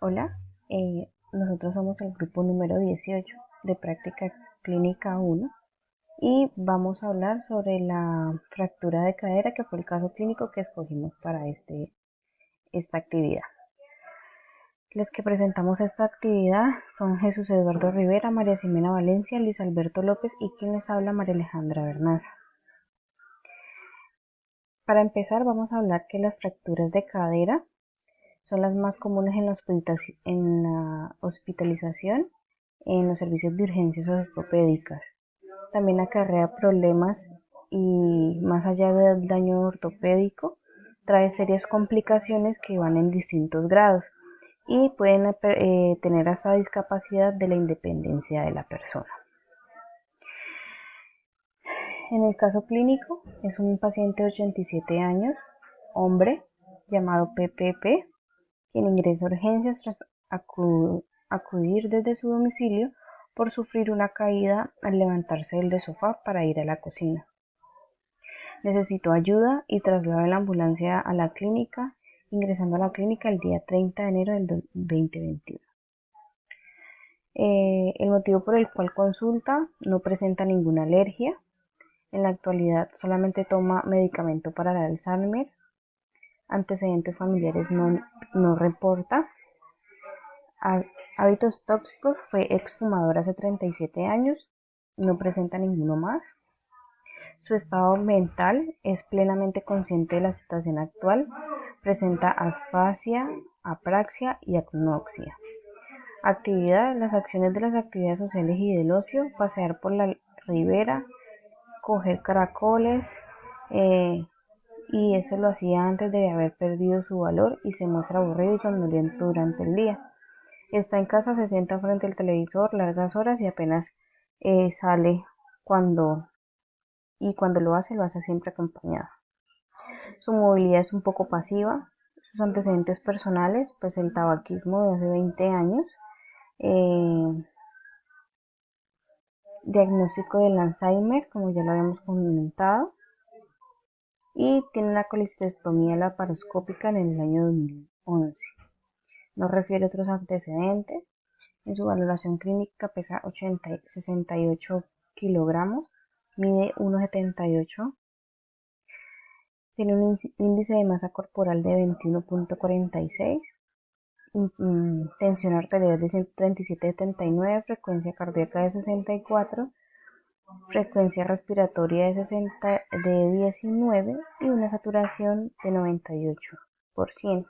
Hola, nosotros somos el grupo número 18 de práctica clínica 1 y vamos a hablar sobre la fractura de cadera, que fue el caso clínico que escogimos para esta actividad. Los que presentamos esta actividad son Jesús Eduardo Rivera, María Ximena Valencia, Luis Alberto López y quien les habla, María Alejandra Bernaza. Para empezar, vamos a hablar que las fracturas de cadera son las más comunes en la hospitalización en los servicios de urgencias ortopédicas. También acarrea problemas y más allá del daño ortopédico, trae serias complicaciones que van en distintos grados y pueden tener hasta discapacidad de la independencia de la persona. En el caso clínico es un paciente de 87 años, hombre, llamado PPP, quien ingresa a urgencias tras acudir desde su domicilio por sufrir una caída al levantarse del sofá para ir a la cocina. Necesitó ayuda y traslado de la ambulancia a la clínica, ingresando a la clínica el día 30 de enero del 2021. El motivo por el cual consulta: no presenta ninguna alergia. En la actualidad solamente toma medicamento para el Alzheimer. Antecedentes familiares no reporta. Hábitos tóxicos: fue exfumador hace 37 años. No presenta ninguno más. Su estado mental: es plenamente consciente de la situación actual. Presenta asfasia, apraxia y agnoxia. Actividad: las acciones de las actividades sociales y del ocio: pasear por la ribera, coger caracoles, y eso lo hacía antes de haber perdido su valor y se muestra aburrido y somnoliento durante el día. Está en casa, se sienta frente al televisor largas horas y apenas sale cuando lo hace siempre acompañado. Su movilidad es un poco pasiva. Sus antecedentes personales: pues el tabaquismo de hace 20 años, diagnóstico del Alzheimer, como ya lo habíamos comentado, y tiene una colistectomía laparoscópica en el año 2011. No refiere otros antecedentes. En su valoración clínica pesa 68 kilogramos, mide 1,78, tiene un índice de masa corporal de 21,46, tensión arterial de 137/79, frecuencia cardíaca de 64, frecuencia respiratoria de 19 y una saturación de 98%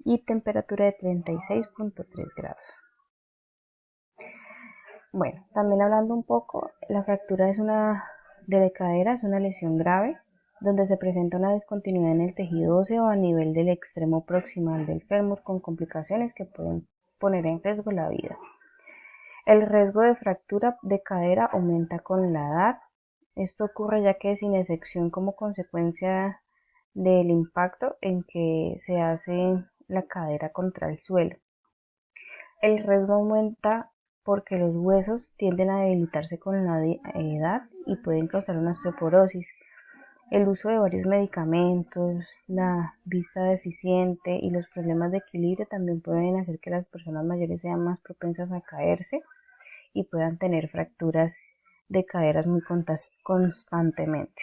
y temperatura de 36,3 grados. Bueno, también hablando un poco, la fractura de cadera es una lesión grave donde se presenta una discontinuidad en el tejido óseo a nivel del extremo proximal del fémur, con complicaciones que pueden poner en riesgo la vida. El riesgo de fractura de cadera aumenta con la edad. Esto ocurre ya que sin excepción como consecuencia del impacto en que se hace la cadera contra el suelo. El riesgo aumenta porque los huesos tienden a debilitarse con la edad y pueden causar una osteoporosis. El uso de varios medicamentos, la vista deficiente y los problemas de equilibrio también pueden hacer que las personas mayores sean más propensas a caerse y puedan tener fracturas de caderas muy constantemente.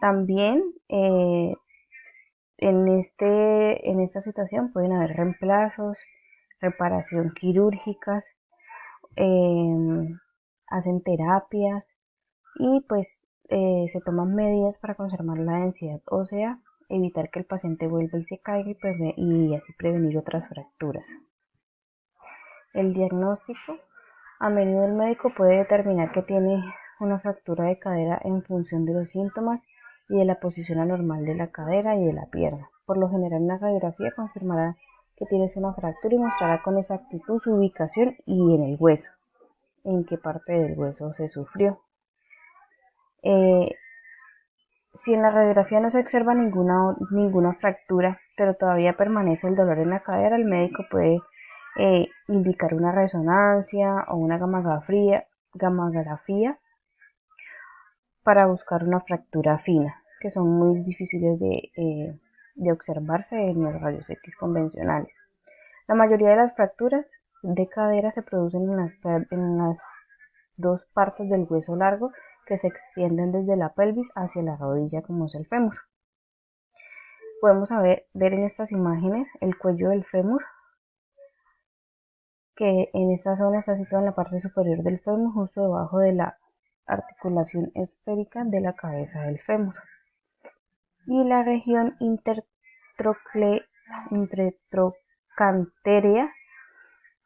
También en esta situación pueden haber reemplazos, reparación quirúrgicas, hacen terapias y pues se toman medidas para conservar la densidad ósea, evitar que el paciente vuelva y se caiga y así prevenir otras fracturas. El diagnóstico: a menudo el médico puede determinar que tiene una fractura de cadera en función de los síntomas y de la posición anormal de la cadera y de la pierna. Por lo general, una radiografía confirmará que tienes una fractura y mostrará con exactitud su ubicación y en el hueso, en qué parte del hueso se sufrió. Si en la radiografía no se observa ninguna fractura, pero todavía permanece el dolor en la cadera, el médico puede indicar una resonancia o una gamografía para buscar una fractura fina, que son muy difíciles de de observarse en los rayos X convencionales. La mayoría de las fracturas de cadera se producen en las dos partes del hueso largo que se extienden desde la pelvis hacia la rodilla, como es el fémur. Podemos ver en estas imágenes el cuello del fémur, que en esta zona está situado en la parte superior del fémur, justo debajo de la articulación esférica de la cabeza del fémur. Y la región intertrocanterea,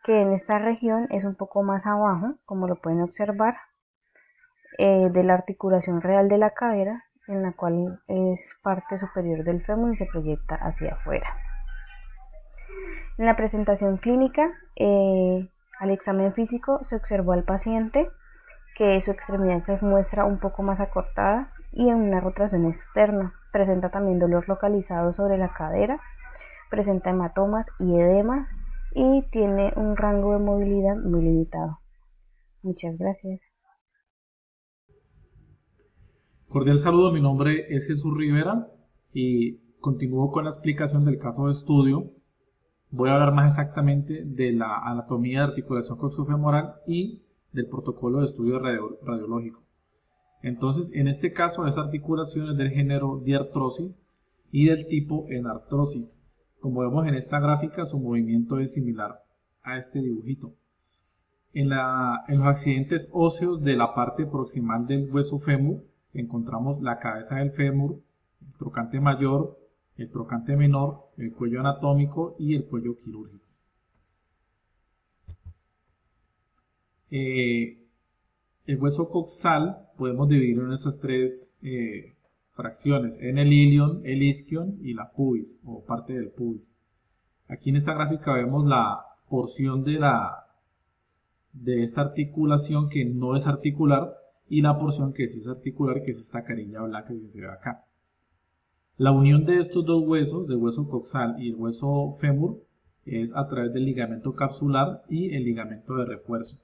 que en esta región es un poco más abajo, como lo pueden observar, de la articulación real de la cadera, en la cual es parte superior del fémur y se proyecta hacia afuera. En la presentación clínica, al examen físico se observó al paciente que su extremidad se muestra un poco más acortada y en una rotación externa. Presenta también dolor localizado sobre la cadera, presenta hematomas y edemas y tiene un rango de movilidad muy limitado. Muchas gracias. Cordial saludo, mi nombre es Jesús Rivera y continúo con la explicación del caso de estudio. Voy a hablar más exactamente de la anatomía de articulación coxofemoral y del protocolo de estudio radiológico. Entonces, en este caso, esta articulación es del género diartrosis y del tipo enartrosis. Como vemos en esta gráfica, su movimiento es similar a este dibujito. En los accidentes óseos de la parte proximal del hueso fémur, encontramos la cabeza del fémur, el trocante mayor, el trocante menor, el cuello anatómico y el cuello quirúrgico. El hueso coxal podemos dividirlo en esas tres fracciones, en el ilion, el isquion y la pubis, o parte del pubis. Aquí en esta gráfica vemos la porción de esta articulación que no es articular y la porción que sí es articular, que es esta carilla blanca que se ve acá. La unión de estos dos huesos, del hueso coxal y el hueso fémur, es a través del ligamento capsular y el ligamento de refuerzo.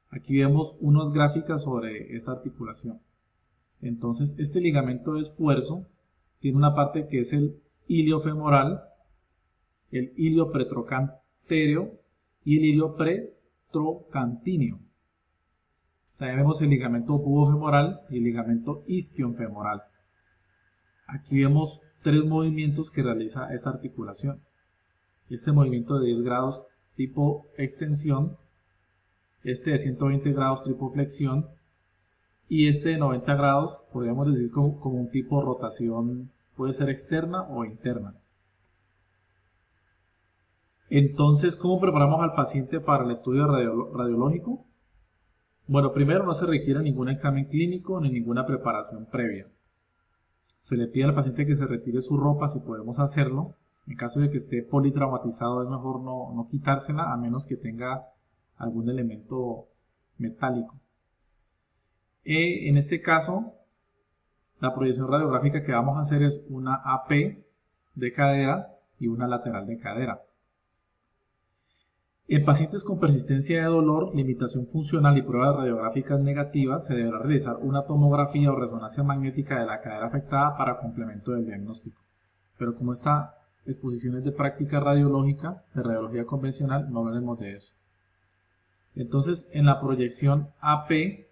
Aquí vemos unas gráficas sobre esta articulación. Entonces, este ligamento de esfuerzo tiene una parte que es el ilio femoral, el ilio pretrocantéreo y el ilio pretrocantíneo. También vemos el ligamento pubofemoral y el ligamento isquionfemoral. Aquí vemos tres movimientos que realiza esta articulación. Este movimiento de 10 grados tipo extensión, este de 120 grados tipo flexión y este de 90 grados, podríamos decir como un tipo rotación, puede ser externa o interna. Entonces, ¿cómo preparamos al paciente para el estudio radiológico? Bueno, primero no se requiere ningún examen clínico ni ninguna preparación previa. Se le pide al paciente que se retire su ropa si podemos hacerlo. En caso de que esté politraumatizado es mejor no quitársela a menos que tenga algún elemento metálico. En este caso, la proyección radiográfica que vamos a hacer es una AP de cadera y una lateral de cadera. En pacientes con persistencia de dolor, limitación funcional y pruebas radiográficas negativas, se deberá realizar una tomografía o resonancia magnética de la cadera afectada para complemento del diagnóstico. Pero como esta exposición es de práctica radiológica, de radiología convencional, no hablaremos de eso. Entonces, en la proyección AP,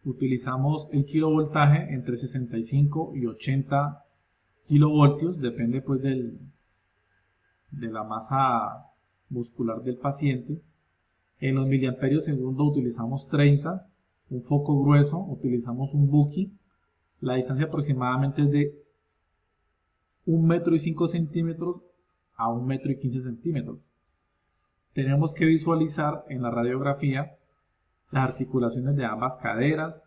utilizamos el kilovoltaje entre 65 y 80 kilovoltios, depende pues de la masa muscular del paciente. En los miliamperios segundo utilizamos 30, un foco grueso, utilizamos un Buki. La distancia aproximadamente es de 1,5 centímetros a 1,15 centímetros. Tenemos que visualizar en la radiografía las articulaciones de ambas caderas,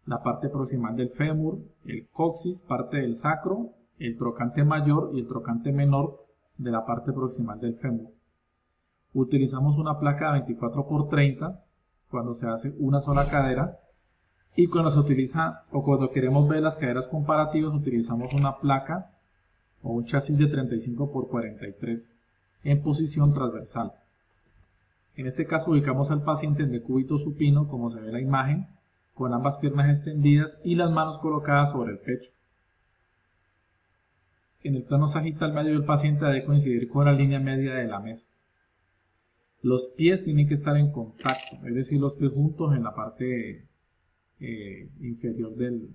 la parte proximal del fémur, el coxis, parte del sacro, el trocante mayor y el trocante menor de la parte proximal del fémur. Utilizamos una placa de 24 por 30 cuando se hace una sola cadera y cuando se utiliza o cuando queremos ver las caderas comparativas utilizamos una placa o un chasis de 35 por 43 en posición transversal. En este caso ubicamos al paciente en decúbito supino, como se ve en la imagen, con ambas piernas extendidas y las manos colocadas sobre el pecho. en el plano sagital medio del paciente debe coincidir con la línea media de la mesa. Los pies tienen que estar en contacto, es decir, los pies juntos en la parte inferior del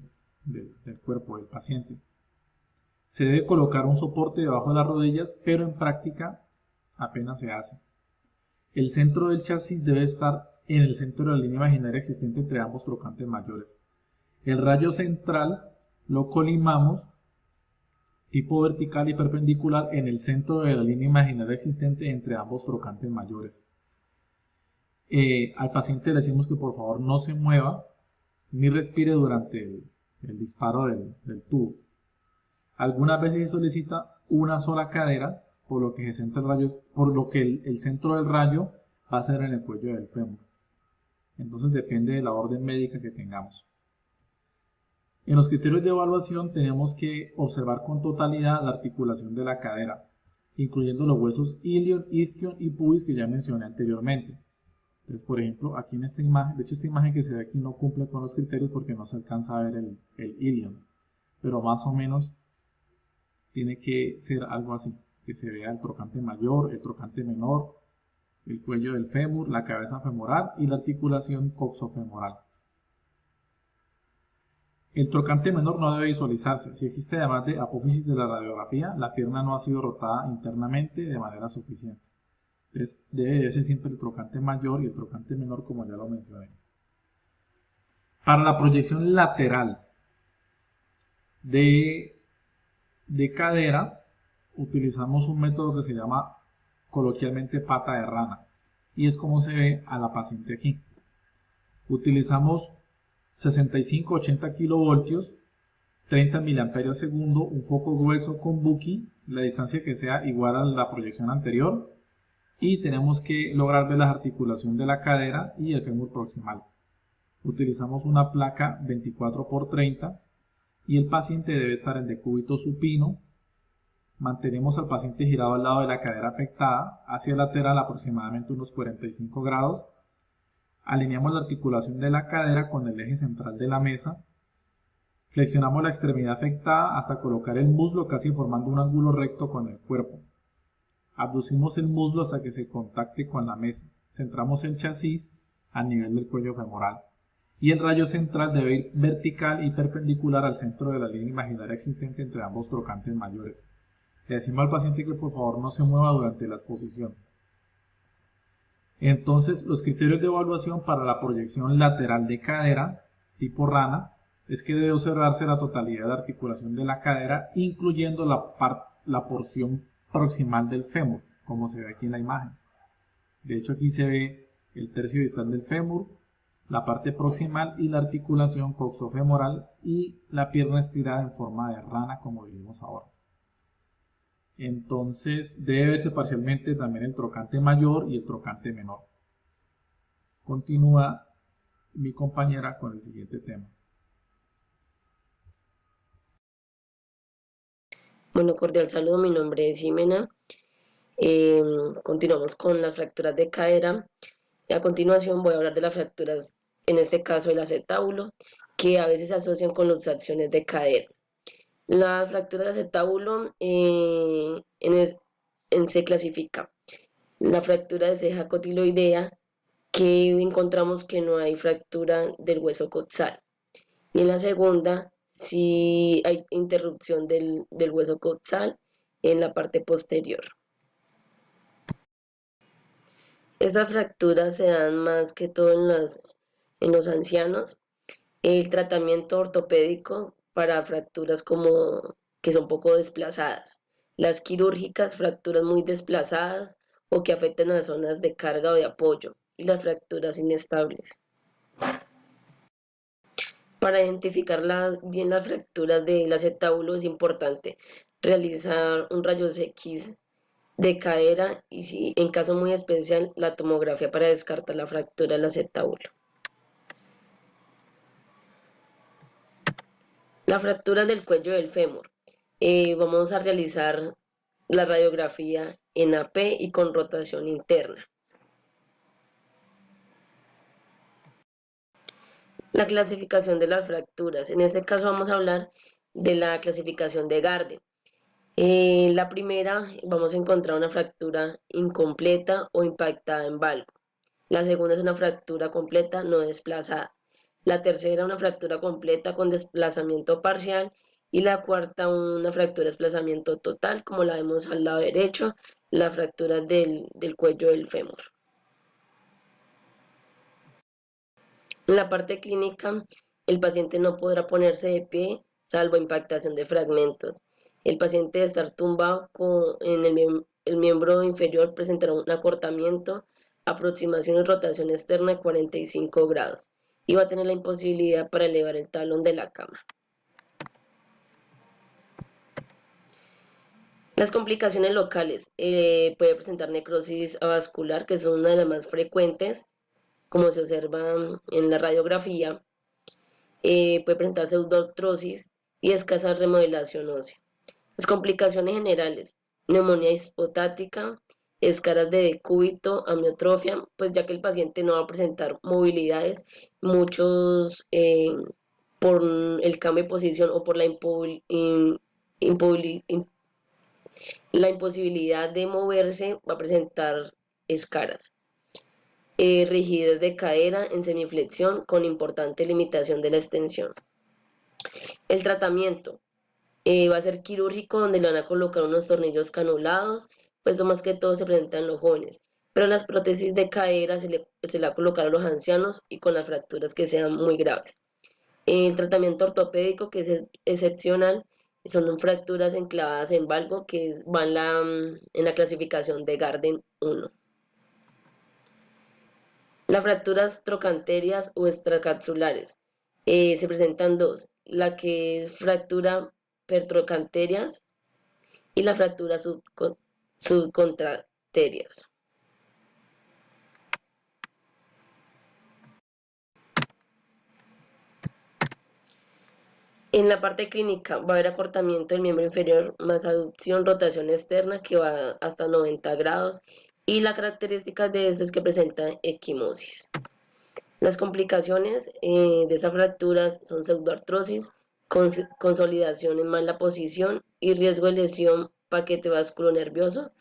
cuerpo del paciente. Se debe colocar un soporte debajo de las rodillas, pero en práctica apenas se hace. El centro del chasis debe estar en el centro de la línea imaginaria existente entre ambos trocantes mayores. El rayo central lo colimamos tipo vertical y perpendicular en el centro de la línea imaginaria existente entre ambos trocantes mayores. Al paciente le decimos que por favor no se mueva ni respire durante el disparo del tubo. Algunas veces se solicita una sola cadera, por lo que el centro del rayo va a ser en el cuello del fémur. Entonces depende de la orden médica que tengamos. En los criterios de evaluación tenemos que observar con totalidad la articulación de la cadera, incluyendo los huesos ilion, isquion y pubis que ya mencioné anteriormente. Entonces, por ejemplo, aquí en esta imagen, de hecho esta imagen que se ve aquí no cumple con los criterios porque no se alcanza a ver el ilion, pero más o menos tiene que ser algo así, que se vea el trocante mayor, el trocante menor, el cuello del fémur, la cabeza femoral y la articulación coxofemoral. El trocante menor no debe visualizarse. Si existe además de apófisis de la radiografía, la pierna no ha sido rotada internamente de manera suficiente. Entonces, debe verse siempre el trocante mayor y el trocante menor, como ya lo mencioné. Para la proyección lateral de cadera, utilizamos un método que se llama coloquialmente pata de rana. Y es como se ve a la paciente aquí. Utilizamos 65-80 kilovoltios, 30 miliamperios segundo, un foco grueso con Buki, la distancia que sea igual a la proyección anterior, y tenemos que lograr ver la articulación de la cadera y el fémur proximal. Utilizamos una placa 24×30 y el paciente debe estar en decúbito supino. Mantenemos al paciente girado al lado de la cadera afectada, hacia el lateral aproximadamente unos 45 grados. Alineamos la articulación de la cadera con el eje central de la mesa. Flexionamos la extremidad afectada hasta colocar el muslo casi formando un ángulo recto con el cuerpo. Abducimos el muslo hasta que se contacte con la mesa. Centramos el chasis a nivel del cuello femoral. Y el rayo central debe ir vertical y perpendicular al centro de la línea imaginaria existente entre ambos trocantes mayores. Le decimos al paciente que por favor no se mueva durante la exposición. Entonces, los criterios de evaluación para la proyección lateral de cadera, tipo rana, es que debe observarse la totalidad de articulación de la cadera, incluyendo la porción proximal del fémur, como se ve aquí en la imagen. De hecho, aquí se ve el tercio distal del fémur, la parte proximal y la articulación coxofemoral y la pierna estirada en forma de rana, como vimos ahora. Entonces debe verse parcialmente también el trocante mayor y el trocante menor. Continúa mi compañera con el siguiente tema. Bueno, cordial saludo, mi nombre es Jimena. Continuamos con las fracturas de cadera. Y a continuación voy a hablar de las fracturas, en este caso el acetábulo, que a veces se asocian con luxaciones de cadera. La fractura de acetábulo se clasifica la fractura de ceja cotiloidea, que encontramos que no hay fractura del hueso coxal. Y en la segunda, sí hay interrupción del hueso coxal en la parte posterior. Estas fracturas se dan más que todo en los ancianos. El tratamiento ortopédico para fracturas como que son poco desplazadas. Las quirúrgicas, fracturas muy desplazadas o que afecten a las zonas de carga o de apoyo. Y las fracturas inestables. Para identificar bien las fracturas del acetábulo es importante realizar un rayos X de cadera y, si en caso muy especial, la tomografía para descartar la fractura del acetábulo. La fractura del cuello del fémur. Vamos a realizar la radiografía en AP y con rotación interna. La clasificación de las fracturas. En este caso vamos a hablar de la clasificación de Gardner. La primera, vamos a encontrar una fractura incompleta o impactada en valgo. La segunda es una fractura completa no desplazada. La tercera, una fractura completa con desplazamiento parcial. Y la cuarta, una fractura de desplazamiento total, como la vemos al lado derecho, la fractura del cuello del fémur. En la parte clínica, el paciente no podrá ponerse de pie, salvo impactación de fragmentos. El paciente de estar tumbado en el miembro inferior presentará un acortamiento, aproximación y rotación externa de 45 grados y va a tener la imposibilidad para elevar el talón de la cama. Las complicaciones locales puede presentar necrosis avascular, que son una de las más frecuentes, como se observa en la radiografía. Puede presentar pseudoartrosis y escasa remodelación ósea. Las complicaciones generales, neumonía hipostática, escaras de decúbito, amiotrofia, pues ya que el paciente no va a presentar movilidades, muchos por el cambio de posición o por la imposibilidad de moverse, va a presentar escaras. Rigidez de cadera en semiflexión con importante limitación de la extensión. El tratamiento va a ser quirúrgico, donde le van a colocar unos tornillos canulados, pues eso más que todo se presenta en los jóvenes, pero las prótesis de cadera se le va a colocar a los ancianos y con las fracturas que sean muy graves. El tratamiento ortopédico, que es excepcional, son fracturas enclavadas en valgo, que van en la clasificación de Garden 1. Las fracturas trocanterias o extracapsulares se presentan dos, la que es fractura pertrocanterias y la fractura subcontraterias. En la parte clínica va a haber acortamiento del miembro inferior más aducción, rotación externa que va hasta 90 grados y la característica de esto es que presenta equimosis. Las complicaciones de estas fracturas son pseudoartrosis, consolidación en mala posición y riesgo de lesión paquete vasculonervioso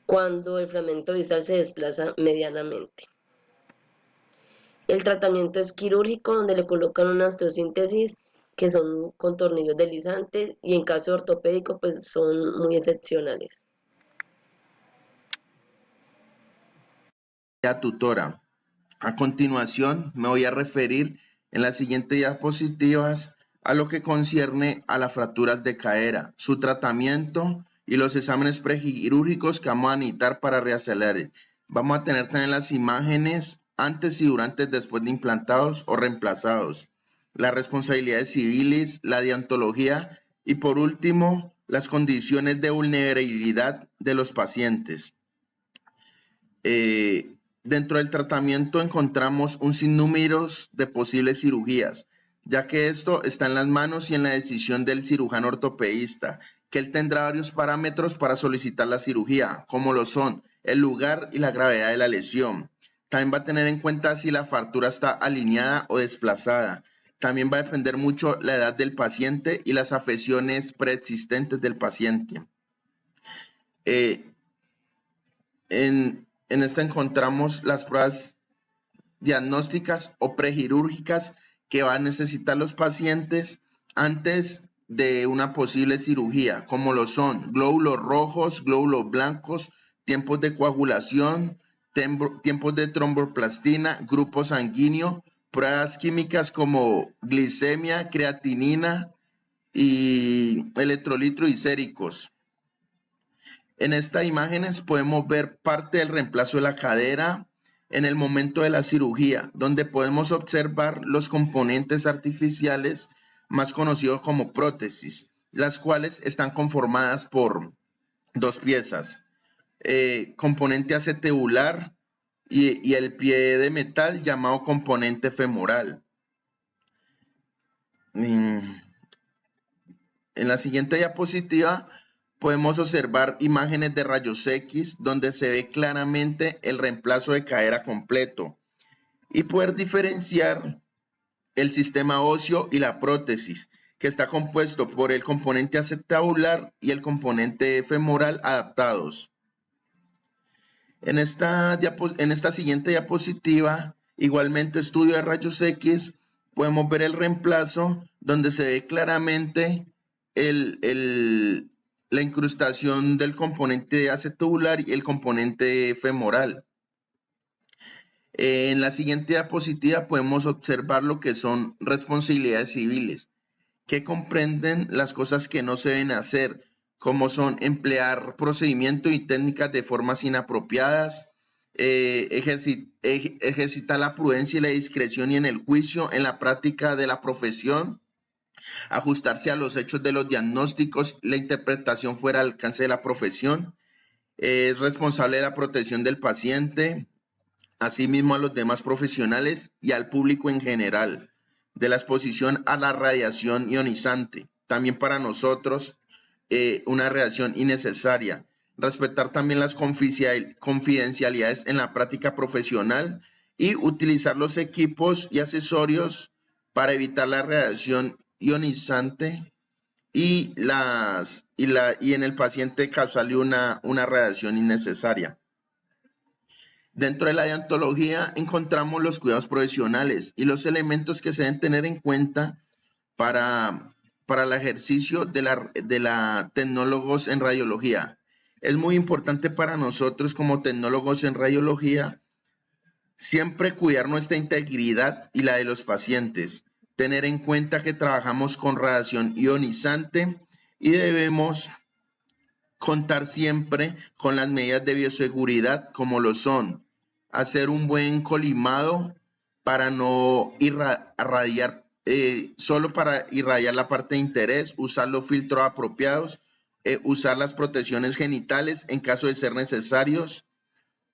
cuando el fragmento distal se desplaza medianamente. El tratamiento es quirúrgico, donde le colocan una osteosíntesis que son con tornillos deslizantes y en caso ortopédico pues son muy excepcionales. La tutora. A continuación me voy a referir en las siguientes diapositivas a lo que concierne a las fracturas de cadera, su tratamiento y los exámenes prequirúrgicos que vamos a necesitar para reacelerar. Vamos a tener también las imágenes antes y durante, después de implantados o reemplazados, las responsabilidades civiles, la deontología y por último, las condiciones de vulnerabilidad de los pacientes. Dentro del tratamiento encontramos un sinnúmero de posibles cirugías, ya que esto está en las manos y en la decisión del cirujano ortopedista, que él tendrá varios parámetros para solicitar la cirugía, como lo son el lugar y la gravedad de la lesión. También va a tener en cuenta si la fractura está alineada o desplazada. También va a depender mucho la edad del paciente y las afecciones preexistentes del paciente. En esta encontramos las pruebas diagnósticas o prequirúrgicas que van a necesitar los pacientes antes de una posible cirugía, como lo son glóbulos rojos, glóbulos blancos, tiempos de coagulación, tiempos de tromboplastina, grupo sanguíneo, pruebas químicas como glicemia, creatinina y electrolitos triglicéricos. En estas imágenes podemos ver parte del reemplazo de la cadera en el momento de la cirugía, donde podemos observar los componentes artificiales más conocidos como prótesis, las cuales están conformadas por dos piezas, componente acetubular y el pie de metal llamado componente femoral. En la siguiente diapositiva podemos observar imágenes de rayos X donde se ve claramente el reemplazo de cadera completo y poder diferenciar el sistema óseo y la prótesis, que está compuesto por el componente acetabular y el componente femoral adaptados. En esta siguiente diapositiva, igualmente estudio de rayos X, podemos ver el reemplazo donde se ve claramente la incrustación del componente acetabular y el componente femoral. En la siguiente diapositiva podemos observar lo que son responsabilidades civiles, que comprenden las cosas que no se deben hacer, como son emplear procedimientos y técnicas de formas inapropiadas, ejercitar la prudencia y la discreción y en el juicio, en la práctica de la profesión, ajustarse a los hechos de los diagnósticos, la interpretación fuera del alcance de la profesión, es responsable de la protección del paciente, asimismo a los demás profesionales y al público en general, de la exposición a la radiación ionizante. También para nosotros una radiación innecesaria. Respetar también las confidencialidades en la práctica profesional y utilizar los equipos y accesorios para evitar la radiación ionizante y en el paciente causarle una radiación innecesaria. Dentro de la deontología encontramos los cuidados profesionales y los elementos que se deben tener en cuenta para el ejercicio de la tecnólogos en radiología. Es muy importante para nosotros como tecnólogos en radiología siempre cuidar nuestra integridad y la de los pacientes, tener en cuenta que trabajamos con radiación ionizante y debemos contar siempre con las medidas de bioseguridad como lo son hacer un buen colimado para no irradiar, solo para irradiar la parte de interés, usar los filtros apropiados, usar las protecciones genitales en caso de ser necesarios,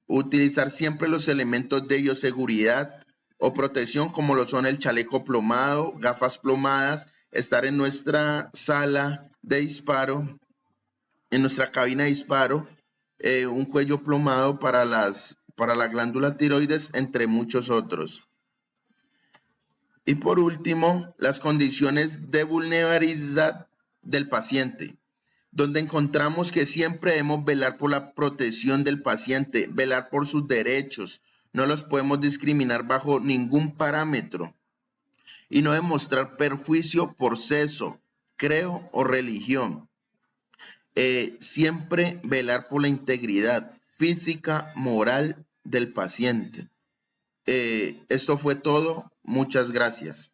utilizar siempre los elementos de bioseguridad o protección como lo son el chaleco plomado, gafas plomadas, estar en nuestra sala de disparo, en nuestra cabina de disparo, un cuello plomado para la glándula tiroides, entre muchos otros. Y por último, las condiciones de vulnerabilidad del paciente, donde encontramos que siempre debemos velar por la protección del paciente, velar por sus derechos, no los podemos discriminar bajo ningún parámetro y no demostrar perjuicio por sexo, credo o religión. Siempre velar por la integridad física, moral del paciente. Esto fue todo. Muchas gracias.